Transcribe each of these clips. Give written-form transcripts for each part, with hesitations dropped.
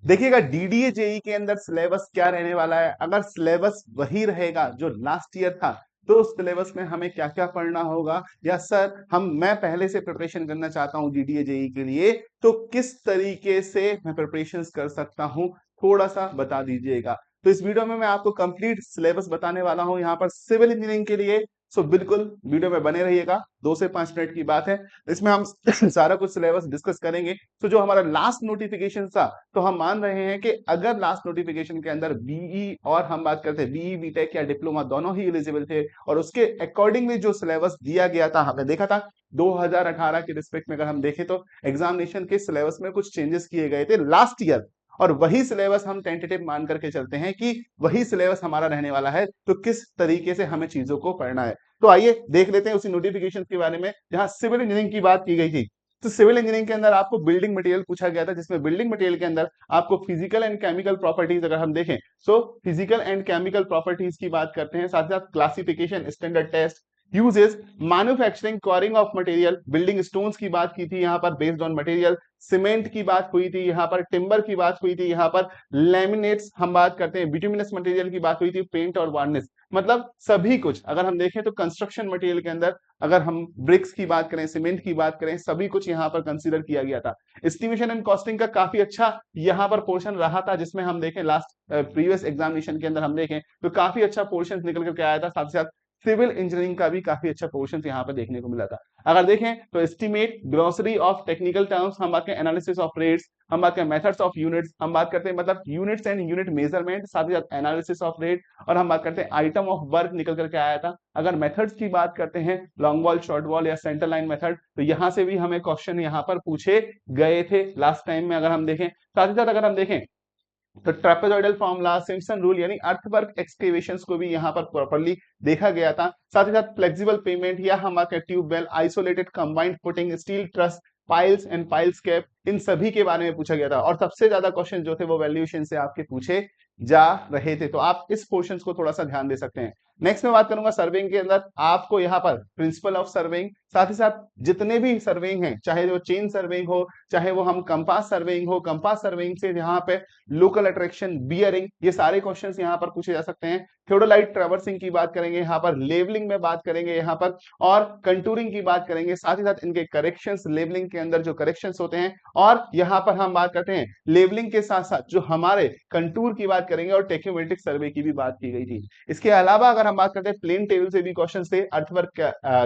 देखिएगा DDA JEE के अंदर सिलेबस क्या रहने वाला है। अगर सिलेबस वही रहेगा जो लास्ट ईयर था तो उस सिलेबस में हमें क्या क्या पढ़ना होगा, या सर मैं पहले से प्रिपरेशन करना चाहता हूं डीडीए जेई के लिए, तो किस तरीके से मैं प्रिपरेशंस कर सकता हूं, थोड़ा सा बता दीजिएगा। तो इस वीडियो में मैं आपको कंप्लीट सिलेबस बताने वाला हूं यहाँ पर सिविल इंजीनियरिंग के लिए। सो बिल्कुल वीडियो में बने रहिएगा, 2 से 5 मिनट की बात है। इसमें हम सारा कुछ सिलेबस डिस्कस करेंगे। तो जो हमारा लास्ट नोटिफिकेशन था, तो हम मान रहे हैं कि अगर लास्ट नोटिफिकेशन के अंदर बीई और हम बात करते हैं बीई बीटेक या डिप्लोमा दोनों ही एलिजिबल थे, और उसके अकॉर्डिंगली जो सिलेबस दिया गया था, हमने देखा था 2018 के रिस्पेक्ट में अगर हम देखें तो एग्जामिनेशन के सिलेबस में कुछ चेंजेस किए गए थे लास्ट ईयर, और वही सिलेबस हम टेंटेटिव मान करके चलते हैं कि वही सिलेबस हमारा रहने वाला है। तो किस तरीके से हमें चीजों को पढ़ना है, तो आइए देख लेते हैं उसी नोटिफिकेशन के बारे में जहां सिविल इंजीनियरिंग की बात की गई थी। तो सिविल इंजीनियरिंग के अंदर आपको बिल्डिंग मटेरियल पूछा गया था, जिसमें बिल्डिंग मटेरियल के अंदर आपको फिजिकल एंड केमिकल प्रॉपर्टीज अगर हम देखें, so physical and chemical properties की बात करते हैं, साथ ही साथ classification, standard test, uses, manufacturing, quarrying of material, building stones की बात की थी यहाँ पर बेस्ड ऑन मटेरियल, सीमेंट की बात हुई थी यहाँ पर, टिम्बर की बात हुई थी यहाँ पर, लैमिनेट्स हम बात करते हैं, बिटुमिनस मटेरियल की बात हुई थी, पेंट और वार्निश, मतलब सभी कुछ अगर हम देखें तो कंस्ट्रक्शन मटेरियल के अंदर अगर हम ब्रिक्स की बात करें, सीमेंट की बात करें, सभी कुछ यहाँ पर कंसीडर किया गया था। एस्टिमेशन एंड कॉस्टिंग का काफी अच्छा यहाँ पर पोर्शन रहा था, जिसमें हम देखें लास्ट प्रीवियस एग्जामिनेशन के अंदर हम देखें तो काफी अच्छा पोर्शन निकल करके आया था। साथ ही साथ सिविल इंजीनियरिंग का भी काफी अच्छा पोर्शन यहाँ पर देखने को मिला था। अगर देखें तो estimate, glossary of technical terms, हम बात करें एनालिसिस ऑफ रेट्स, हम बात करें मेथड्स ऑफ यूनिट्स, हम बात करते हैं मतलब यूनिट्स एंड यूनिट मेजरमेंट, साथ ही साथ एनालिसिस ऑफ रेट, और हम बात करते हैं आइटम ऑफ वर्क निकल करके आया था। अगर मेथड्स की बात करते हैं लॉन्ग वॉल, शॉर्ट वॉल या सेंटर लाइन मेथड, तो यहाँ से भी हमें क्वेश्चन यहाँ पर पूछे गए थे लास्ट टाइम में अगर हम देखें। साथ ही साथ अगर हम देखें तो ट्रेपेजॉइडल फॉर्मूला, सिम्पसन रूल यानी अर्थवर्क एक्सकेवेशंस को भी यहाँ पर प्रॉपर्ली देखा गया था। साथ ही साथ फ्लेक्सिबल पेमेंट या हमारे tubewell, isolated combined footing, steel truss, piles and piles cap, इन सभी के बारे में पूछा गया था। और सबसे ज्यादा क्वेश्चन जो थे वो वैल्यूएशन से आपके पूछे जा रहे थे, तो आप इस पोर्शन को थोड़ा सा ध्यान दे सकते हैं। नेक्स्ट में बात करूंगा सर्वेइंग के अंदर, आपको यहाँ पर प्रिंसिपल ऑफ सर्वेइंग, साथ ही साथ जितने भी सर्वेइंग हैं, चाहे वो चेन सर्वेइंग हो, चाहे वो हम कंपास सर्वेइंग हो, कंपास सर्वेइंग से यहाँ पे लोकल अट्रैक्शन, बियरिंग, ये सारे क्वेश्चंस यहाँ पर पूछे जा सकते हैं। थियोडोलाइट ट्रेवर्सिंग की बात करेंगे यहाँ पर, लेवलिंग में बात करेंगे यहाँ पर, और कंटूरिंग की बात करेंगे, साथ ही साथ इनके करेक्शंस, लेवलिंग के अंदर जो करेक्शंस होते हैं, और यहाँ पर हम बात करते हैं लेवलिंग के साथ साथ जो हमारे कंटूर की बात करेंगे, और टेक्योमेट्रिक सर्वे की भी बात की गई थी। इसके अलावा अगर हम बात करते हैं प्लेन टेबल से भी क्वेश्चन थे, अर्थवर्क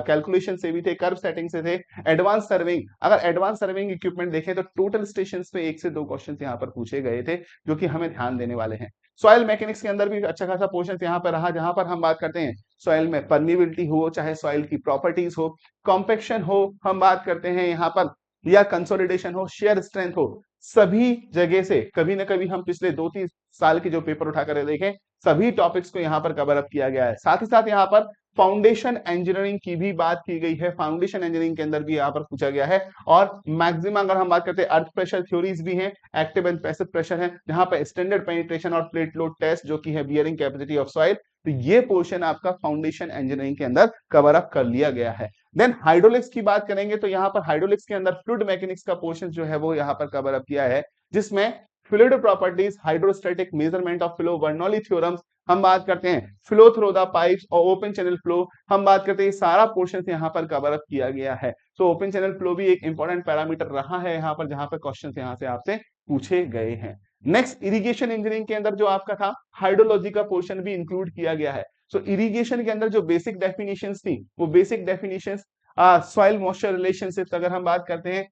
कैलकुलेशन से भी थे, कर्व सेटिंग से थे, एडवांस सर्विंग, अगर एडवांस सर्विंग इक्विपमेंट देखें तो टोटल स्टेशन पे 1 से 2 क्वेश्चन यहाँ पर पूछे गए थे, जो कि हमें ध्यान देने वाले हैं। सॉइल मैकेनिक्स के अंदर भी अच्छा खासा पोर्शन यहाँ पर रहा, जहां पर हम बात करते हैं सॉइल में परमिबिलिटी हो, चाहे सॉइल की प्रॉपर्टीज हो, कॉम्पेक्शन हो, हम बात करते हैं यहाँ पर, या कंसोलिडेशन हो, शेयर स्ट्रेंथ हो, सभी जगह से कभी ना कभी हम पिछले 2-3 साल के जो पेपर उठाकर देखें, सभी टॉपिक्स को यहाँ पर कवर अप किया गया है। साथ ही साथ यहाँ पर फाउंडेशन इंजीनियरिंग की भी बात की गई है, फाउंडेशन इंजीनियरिंग के अंदर भी यहाँ पर पूछा गया है। और मैक्सिमम अगर हम बात करते हैं अर्थ प्रेशर थ्योरीज भी हैं, एक्टिव एंड पैसिव प्रेशर है, जहां पर स्टैंडर्ड पेनिट्रेशन और प्लेट लोड टेस्ट जो कि है बियरिंग कैपेसिटी ऑफ सॉइल, तो ये पोर्शन आपका फाउंडेशन इंजीनियरिंग के अंदर कवर अप कर लिया गया है। देन हाइड्रोलिक्स की बात करेंगे तो यहाँ पर हाइड्रोलिक्स के अंदर फ्लूइड मैकेनिक्स का पोर्शन जो है वो यहाँ पर कवर अप किया है, जिसमें fluid properties, hydrostatic measurement of flow, Bernoulli theorems, हम बात करते हैं फ्लो थ्रू द पाइप्स और ओपन चैनल फ्लो, हम बात करते हैं सारा पोर्शन यहाँ पर कवर अप किया गया है। तो ओपन चैनल फ्लो भी एक इंपॉर्टेंट पैरामीटर रहा है यहाँ पर, जहां पर क्वेश्चन यहाँ से आपसे पूछे गए हैं। नेक्स्ट इरिगेशन इंजीनियरिंग के अंदर जो आपका था हाइड्रोलॉजी का पोर्शन भी इंक्लूड किया गया है। सो इरिगेशन के अंदर जो बेसिक डेफिनेशंस थी, वो basic definitions, soil moisture relationship अगर हम बात करते हैं,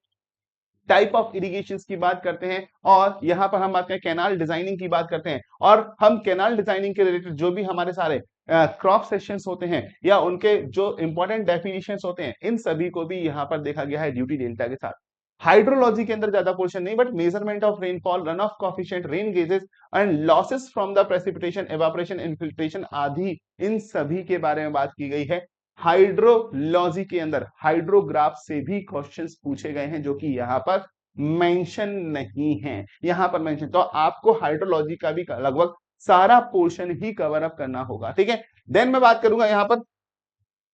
टाइप ऑफ इरिगेशन की बात करते हैं, और यहां पर हम बात करें कैनाल डिजाइनिंग की बात करते हैं, और हम कैनाल डिजाइनिंग के रिलेटेड जो भी हमारे सारे क्रॉप सेक्शंस होते हैं या उनके जो इंपॉर्टेंट डेफिनेशंस होते हैं, इन सभी को भी यहां पर देखा गया है ड्यूटी डेल्टा के साथ। हाइड्रोलॉजी के अंदर ज्यादा पोर्शन नहीं, but measurement of rainfall, run off coefficient, rain gauges and losses from the precipitation, evaporation, infiltration आदि, इन सभी के बारे में बात की गई है। हाइड्रोलॉजी के अंदर हाइड्रोग्राफ से भी क्वेश्चंस पूछे गए हैं, जो कि यहाँ पर मेंशन नहीं है, यहाँ पर मेंशन, तो आपको हाइड्रोलॉजी का भी लगभग सारा पोर्शन ही कवर अप करना होगा, ठीक है। देन मैं बात करूंगा यहाँ पर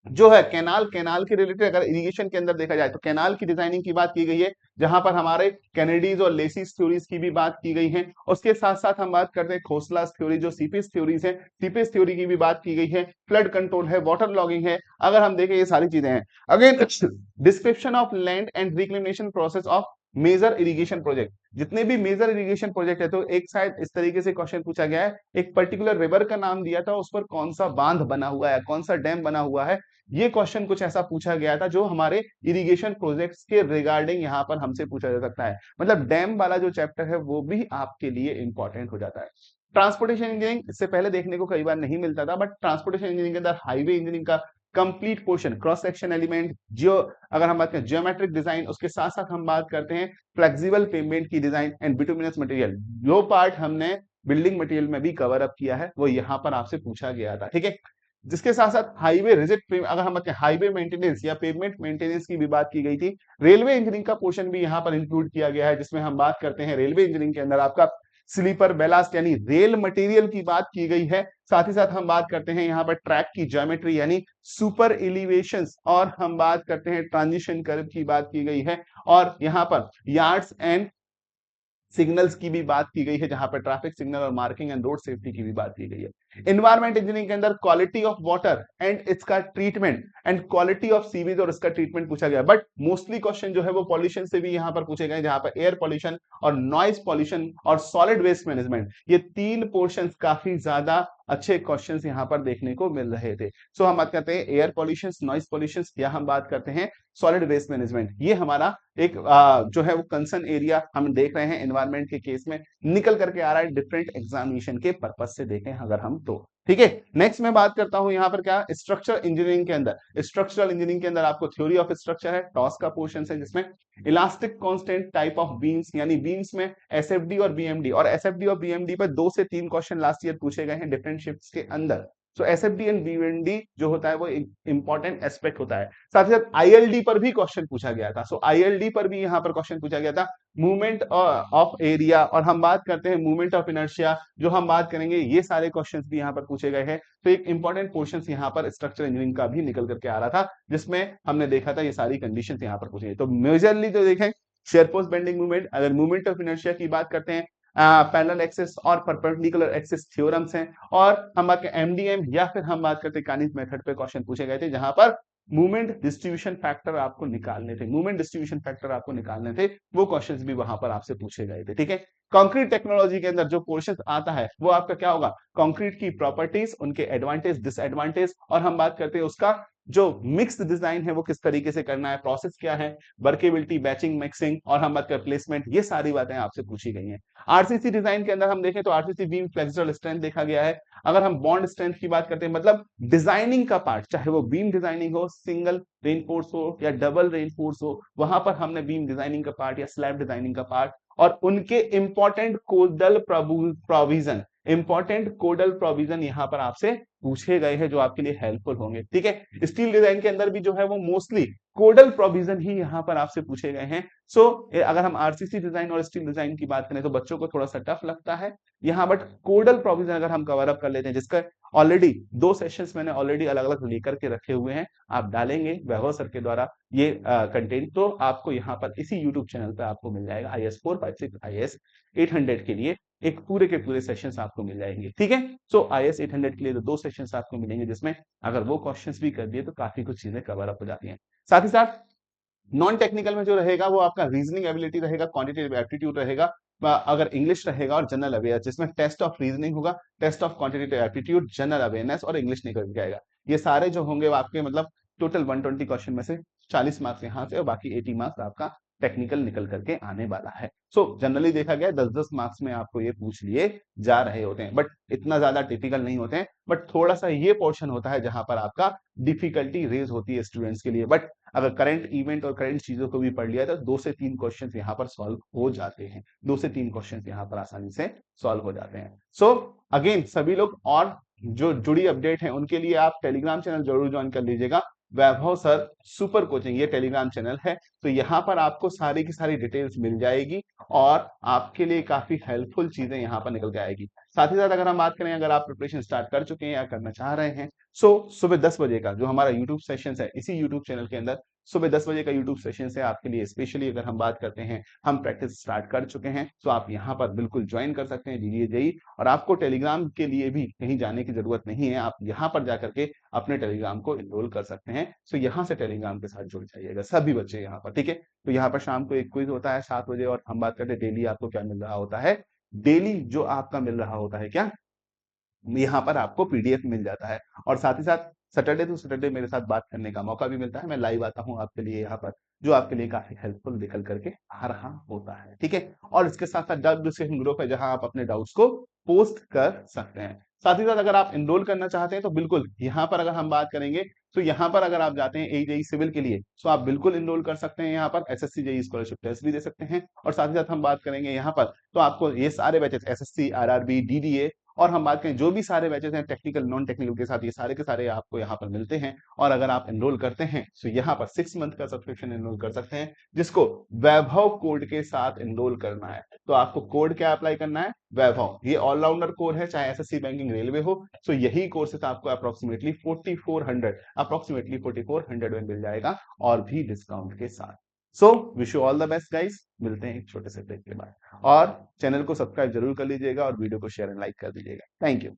जो है कैनाल के रिलेटेड अगर इरिगेशन के अंदर देखा जाए तो कैनाल की डिजाइनिंग की बात की गई है, जहां पर हमारे कैनेडीज और लेसिस थ्योरीज की भी बात की गई है। उसके साथ साथ हम बात करते हैं खोसलास थ्योरी, जो सीपेज थ्योरीज है, सीपेज थ्योरी की भी बात की गई है। फ्लड कंट्रोल है, वाटर लॉगिंग है, अगर हम देखें ये सारी चीजें हैं। Again description of land and reclamation process of major irrigation project, जितने भी मेजर इरिगेशन प्रोजेक्ट है, तो एक साइड इस तरीके से क्वेश्चन पूछा गया है, एक पर्टिकुलर रिवर का नाम दिया था, उस पर कौन सा बांध बना हुआ है, कौन सा डैम बना हुआ है, ये क्वेश्चन कुछ ऐसा पूछा गया था जो हमारे इरिगेशन प्रोजेक्ट्स के रिगार्डिंग यहाँ पर हमसे पूछा जा सकता है। मतलब डैम वाला जो चैप्टर है वो भी आपके लिए इंपॉर्टेंट हो जाता है। ट्रांसपोर्टेशन इंजीनियरिंग इससे पहले देखने को कई बार नहीं मिलता था, बट ट्रांसपोर्टेशन इंजीनियरिंग के अंदर हाईवे इंजीनियरिंग का complete portion, cross section element, जियो, अगर हम बात करें जियोमेट्रिक डिजाइन, उसके साथ साथ हम बात करते हैं फ्लेक्सिबल पेमेंट की डिजाइन एंड बिटुमिनस मटेरियल, जो पार्ट हमने बिल्डिंग मटेरियल में भी कवर अप किया है, वो यहाँ पर आपसे पूछा गया था। ठीक है, जिसके साथ साथ हाईवे रिजिट, अगर हम हाईवे मेंटेनेंस या पेवमेंट मेंटेनेंस की भी बात की गई थी। रेलवे इंजीनियरिंग का पोर्शन भी यहाँ पर इंक्लूड किया गया है, जिसमें हम बात करते हैं रेलवे इंजीनियरिंग के अंदर आपका स्लीपर बेलास्ट यानी रेल मटेरियल की बात की गई है। साथ ही साथ हम बात करते हैं यहाँ पर ट्रैक की ज्योमेट्री यानी सुपर एलिवेशंस, और हम बात करते हैं ट्रांजिशन कर्व की बात की गई है, और यहाँ पर यार्ड्स एंड सिग्नल्स की भी बात की गई है, जहां पर ट्रैफिक सिग्नल और मार्किंग एंड रोड सेफ्टी की भी बात की गई है। एनवायरमेंट इंजीनियरिंग के अंदर क्वालिटी ऑफ वाटर एंड इसका treatment and quality of sewage और इसका ट्रीटमेंट पूछा गया, बट मोस्टली क्वेश्चन जो है वो पॉल्यूशन से भी यहाँ पर पूछे गए, जहां पर एयर पॉल्यूशन और नॉइज पॉल्यूशन और सॉलिड वेस्ट मैनेजमेंट, ये तीन पोर्शन काफी ज्यादा अच्छे क्वेश्चंस यहाँ पर देखने को मिल रहे थे। सो हम बात करते हैं एयर पॉल्यूशन, नॉइज पॉल्यूशन, या हम बात करते हैं सॉलिड वेस्ट मैनेजमेंट, ये हमारा एक जो है वो कंसर्न एरिया हम देख रहे हैं एनवायरमेंट के केस में निकल करके आ रहा है, डिफरेंट एग्जामिनेशन के पर्पज से देखें अगर हम तो। ठीक है, नेक्स्ट मैं बात करता हूं यहाँ पर क्या, स्ट्रक्चर इंजीनियरिंग के अंदर, स्ट्रक्चरल इंजीनियरिंग के अंदर आपको थ्योरी ऑफ स्ट्रक्चर है, टॉस का पोर्शन है, जिसमें elastic constant type of beams, यानी बीम्स में एसएफडी और बीएमडी, और एसएफडी और बीएमडी पर 2 से 3 क्वेश्चन लास्ट ईयर पूछे गए हैं डिफरेंट शिफ्ट्स के अंदर। सो एसएफडी एंड बीएमडी जो होता है वो इंपॉर्टेंट एस्पेक्ट होता है। साथ ही साथ आईएलडी पर भी क्वेश्चन पूछा गया था, सो आईएलडी पर भी यहाँ पर क्वेश्चन पूछा गया था, मूवमेंट ऑफ एरिया, और हम बात करते हैं मूवमेंट ऑफ इनर्शिया, जो हम बात करेंगे, ये सारे क्वेश्चंस भी यहाँ पर पूछे गए हैं। तो एक इंपॉर्टेंट पोर्शन यहाँ पर स्ट्रक्चर इंजीनियरिंग का भी निकल करके आ रहा था, जिसमें हमने देखा था ये सारी कंडीशंस यहाँ पर पूछी गई। तो मेजरली जो देखें, शेयर फोर्स बेंडिंग मूवमेंट, अगर मूवमेंट ऑफ इनर्शिया की बात करते हैं, पैरेलल एक्सिस और परपेंडिकुलर एक्सिस थ्योरम्स हैं, और हम बात करें एमडीएम, या फिर हम बात करते हैं कानिस मेथड पे क्वेश्चन पूछे गए थे, जहां पर मूवमेंट डिस्ट्रीब्यूशन फैक्टर आपको निकालने थे, मूवमेंट डिस्ट्रीब्यूशन फैक्टर आपको निकालने थे, वो क्वेश्चंस भी वहां पर आपसे पूछे गए थे। ठीक है, कंक्रीट टेक्नोलॉजी के अंदर जो पोर्शन आता है वो आपका क्या होगा, कंक्रीट की प्रॉपर्टीज, उनके एडवांटेज डिसएडवांटेज, और हम बात करते हैं उसका जो मिक्स डिजाइन है वो किस तरीके से करना है, प्रोसेस क्या है, वर्केबिलिटी, बैचिंग, मिक्सिंग, और हम बात करें प्लेसमेंट, ये सारी बातें आपसे पूछी गई हैं। आरसीसी डिजाइन के अंदर हम देखें तो आरसीसी बीम फ्लेक्सुरल स्ट्रेंथ देखा गया है। अगर हम बॉन्ड स्ट्रेंथ की बात करते हैं, मतलब डिजाइनिंग का पार्ट, चाहे वो बीम डिजाइनिंग हो, सिंगल रेनफोर्स हो या डबल रेनफोर्स हो, वहां पर हमने बीम डिजाइनिंग का पार्ट या स्लैब डिजाइनिंग का पार्ट और उनके इंपॉर्टेंट कोडल प्रोविजन, इंपॉर्टेंट कोडल प्रोविजन यहां पर आपसे पूछे गए हैं, जो आपके लिए हेल्पफुल होंगे। ठीक है, स्टील डिजाइन के अंदर भी जो है वो मोस्टली कोडल प्रोविजन ही यहां पर आपसे पूछे गए हैं। सो अगर हम आरसीसी डिजाइन और स्टील डिजाइन की बात करें तो बच्चों को थोड़ा सा टफ लगता है यहाँ, बट कोडल प्रोविजन अगर हम कवर अप कर लेते हैं, जिसका ऑलरेडी 2 सेशंस मैंने ऑलरेडी अलग अलग लेकर के रखे हुए हैं, आप डालेंगे वैभव सर के द्वारा ये कंटेंट, तो आपको यहाँ पर इसी यूट्यूब चैनल पर आपको मिल जाएगा IAS 456 IAS 800 के लिए एक पूरे के पूरे सेशंस आपको मिल जाएंगे। ठीक है, सो IAS 800 के लिए तो 2 सेशंस आपको मिलेंगे, जिसमें अगर वो क्वेश्चंस भी कर दिए तो काफी कुछ चीजें कवर अप हो जाती हैं। साथ ही साथ नॉन टेक्निकल में जो रहेगा वो आपका रीजनिंग एबिलिटी रहेगा, क्वांटिटेटिव एप्टीट्यूड रहेगा, अगर इंग्लिश रहेगा, और जनरल अवेयरनेस, जिसमें टेस्ट ऑफ रीजनिंग होगा, test of quantitative aptitude, general awareness और इंग्लिश निकल जाएगा। ये सारे जो होंगे वो आपके मतलब टोटल 120 क्वेश्चन में से 40 मार्क्स यहाँ से और बाकी 80 मार्क्स आपका टेक्निकल निकल करके आने वाला है। सो जनरली देखा गया 10-10 मार्क्स में आपको ये पूछ लिए जा रहे होते हैं, बट इतना ज्यादा टिपिकल नहीं होते हैं, बट थोड़ा सा ये पोर्शन होता है जहां पर आपका डिफिकल्टी रेज होती है स्टूडेंट्स के लिए। बट अगर करंट इवेंट और करंट चीजों को भी पढ़ लिया तो 2 से 3 क्वेश्चन यहाँ पर सॉल्व हो जाते हैं, 2 से 3 क्वेश्चन यहाँ पर आसानी से सॉल्व हो जाते हैं। सो अगेन सभी लोग और जो जुड़ी अपडेट है उनके लिए आप टेलीग्राम चैनल जरूर ज्वाइन कर लीजिएगा, वैभव सर सुपर कोचिंग ये टेलीग्राम चैनल है, तो यहाँ पर आपको सारी की सारी डिटेल्स मिल जाएगी और आपके लिए काफी हेल्पफुल चीजें यहाँ पर निकल के आएगी। साथ ही साथ अगर हम बात करें, अगर आप प्रिपरेशन स्टार्ट कर चुके हैं या करना चाह रहे हैं, सुबह 10 बजे का जो हमारा यूट्यूब सेशन है, इसी यूट्यूब चैनल के अंदर सुबह 10 बजे का यूट्यूब सेशन है आपके लिए स्पेशली। अगर हम बात करते हैं, हम प्रैक्टिस स्टार्ट कर चुके हैं, तो आप यहाँ पर बिल्कुल ज्वाइन कर सकते हैं डीडीए जेई। और आपको टेलीग्राम के लिए भी कहीं जाने की जरूरत नहीं है, आप यहाँ पर जाकर के अपने टेलीग्राम को इनरोल कर सकते हैं। तो यहाँ से टेलीग्राम के साथ जुड़ जाइएगा सभी बच्चे यहाँ पर, ठीक है। तो यहाँ पर शाम को एक क्विज होता है 7 बजे, और हम बात करते हैं डेली आपको क्या मिल रहा होता है। डेली जो आपका मिल रहा होता है क्या, यहाँ पर आपको पीडीएफ मिल जाता है। और साथ ही साथ सैटरडे टू सैटरडे मेरे साथ बात करने का मौका भी मिलता है, मैं लाइव आता हूँ आपके लिए यहाँ पर, जो आपके लिए काफी हेल्पफुल निकल करके आ रहा होता है, ठीक है। और इसके साथ साथ डाउट डिस्कशन ग्रुप है, जहां आप अपने डाउट्स को पोस्ट कर सकते हैं। साथ ही साथ अगर आप इनरोल करना चाहते हैं तो बिल्कुल यहाँ पर अगर हम बात करेंगे, तो यहाँ पर अगर आप जाते हैं एजेई सिविल के लिए, तो आप बिल्कुल इनरोल कर सकते हैं। यहाँ पर एसएससी जेई स्कॉलरशिप टेस्ट भी दे सकते हैं। और साथ ही साथ हम बात करेंगे यहाँ पर, तो आपको ये सारे बैचेस एसएससी, आरआरबी, डीडीए, और हम बात करें जो भी सारे बैचेस हैं टेक्निकल नॉन टेक्निकल के साथ, ये सारे के सारे आपको यहाँ पर मिलते हैं। और अगर आप एनरोल करते हैं तो यहाँ पर 6 मंथ का सब्सक्रिप्शन एनरोल कर सकते हैं, जिसको वैभव कोड के साथ एनरोल करना है। तो आपको कोड क्या अप्लाई करना है, वैभव। ये ऑलराउंडर कोड है, चाहे एसएससी, बैंकिंग, रेलवे हो। सो यही कोर्सेस आपको अप्रोक्सीमेटली 4400 में मिल जाएगा, और भी डिस्काउंट के साथ। So wish you all the best guys, मिलते हैं एक छोटे से ब्रेक के बाद। और चैनल को सब्सक्राइब जरूर कर लीजिएगा, और वीडियो को शेयर एंड लाइक कर दीजिएगा। Thank you.